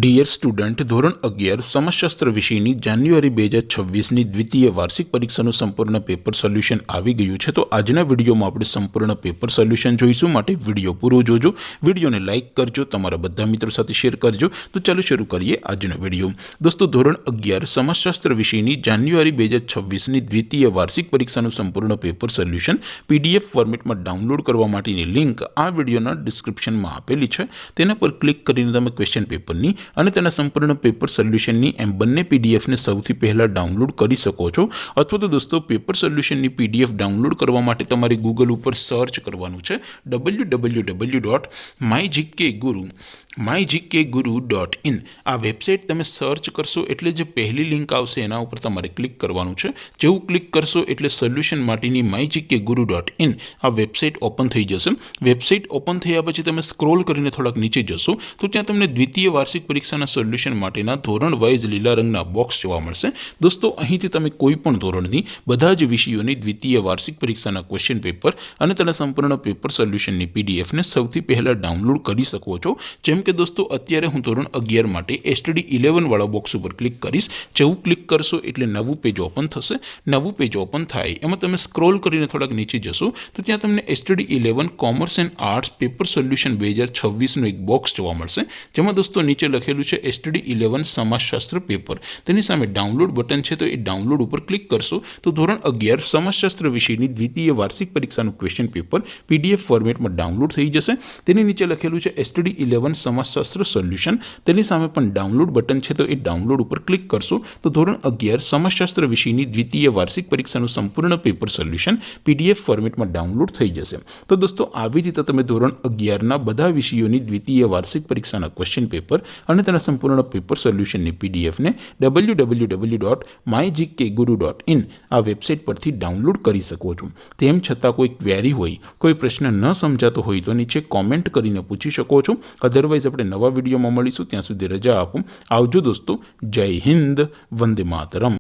Dear student, ધોરણ 11 સમાજશાસ્ત્ર વિષયની જાન્યુઆરી 2026ની દ્વિતીય વાર્ષિક પરીક્ષાનું સંપૂર્ણ પેપર સોલ્યુશન આવી ગયું છે। તો આજના વિડીયોમાં આપણે સંપૂર્ણ પેપર સોલ્યુશન જોઈશું, માટે વિડીયો પૂરો જોજો। વિડીયોને લાઇક કરજો, તમારા બધા મિત્રો સાથે શેર કરજો। તો ચાલો શરૂ કરીએ આજનો વિડીયો। દોસ્તો, ધોરણ 11 સમાજશાસ્ત્ર વિષયની જાન્યુઆરી 2026ની દ્વિતીય વાર્ષિક પરીક્ષાનું સંપૂર્ણ પેપર સોલ્યુશન PDF ફોર્મેટમાં ડાઉનલોડ કરવા માટેની લિંક આ વિડીયોના ડિસ્ક્રિપ્શનમાં આપેલી છે। તેના પર ક્લિક કરીને તમે ક્વેશ્ચન પેપરની અને તેના સંપૂર્ણ પેપર સોલ્યુશનની એમ બંને પીડીએફને સૌથી પહેલા ડાઉનલોડ કરી શકો છો। અથવા તો દોસ્તો, પેપર સોલ્યુશનની પીડીએફ ડાઉનલોડ કરવા માટે તમારે ગૂગલ ઉપર સર્ચ કરવાનું છે www.mygkguru.in। આ વેબસાઇટ તમે સર્ચ કરશો એટલે જે પહેલી લિંક આવશે એના ઉપર તમારે ક્લિક કરવાનું છે। જેવું ક્લિક કરશો એટલે સોલ્યુશન માટેની mygkguru.in આ વેબસાઇટ ઓપન થઈ જશે। વેબસાઇટ ઓપન થયા પછી તમે સ્ક્રોલ કરીને થોડાક નીચે જશો તો ત્યાં તમને દ્વિતીય વાર્ષિક પરીક્ષાના સોલ્યુશન માટેના ધોરણ વાઇઝ લીલા રંગના બોક્સ જોવા મળશે। દોસ્તો, અહીંથી તમે કોઈ પણ ધોરણની બધા જ વિષયોની દ્વિતીય વાર્ષિક પરીક્ષાના ક્વેશ્ચન પેપર અને તેના સંપૂર્ણ પેપર સોલ્યુશનની પીડીએફને સૌથી પહેલા ડાઉનલોડ કરી શકો છો। જેમ કે દોસ્તો, અત્યારે હું ધોરણ 11 માટે STD11 વાળા બોક્સ ઉપર ક્લિક કરીશ। જેવું ક્લિક કરશો એટલે નવું પેજ ઓપન થશે। નવું પેજ ઓપન થાય એમાં તમે સ્ક્રોલ કરીને થોડાક નીચે જશો તો ત્યાં તમને STD11 commerce and arts paper solution 2026નું એક બોક્સ જોવા મળશે, જેમાં દોસ્તો નીચે લખેલું છે STD11 સમાજશાસ્ત્ર પેપર। તેની સામે ડાઉનલોડ બટન છે, તો એ ડાઉનલોડ ઉપર ક્લિક કરશો તો ધોરણ 11 સમાજશાસ્ત્ર વિષયની દ્વિતીય વાર્ષિક પરીક્ષાનું ક્વેશ્ચન પેપર PDF ફોર્મેટમાં ડાઉનલોડ થઈ જશે। તેની નીચે લખેલું છે STD11 સમાજશાસ્ત્ર સોલ્યુશન। તેની સામે પણ ડાઉનલોડ બટન છે, તો એ ડાઉનલોડ ઉપર ક્લિક કરશો તો ધોરણ 11 સમાજશાસ્ત્ર વિષયની દ્વિતીય વાર્ષિક પરીક્ષાનું સંપૂર્ણ પેપર સોલ્યુશન PDF ફોર્મેટમાં ડાઉનલોડ થઈ જશે। તો દોસ્તો, આવી રીતે તમે ધોરણ 11ના બધા વિષયોની દ્વિતીય વાર્ષિક પરીક્ષાના ક્વેશ્ચન પેપર અને તેના સંપૂર્ણ પેપર સોલ્યુશનની પીડીએફને www.mygkguru.in આ વેબસાઇટ પરથી ડાઉનલોડ કરી શકો છો। તેમ છતાં કોઈ ક્વેરી હોય, કોઈ પ્રશ્ન ન સમજાતો હોય તો નીચે કોમેન્ટ કરીને પૂછી શકો છો। અધરવાઇઝ આપણે નવા વિડીયોમાં મળીશું, ત્યાં સુધી રજા આપો। આવજો દોસ્તો, જય હિન્દ, વંદે માતરમ।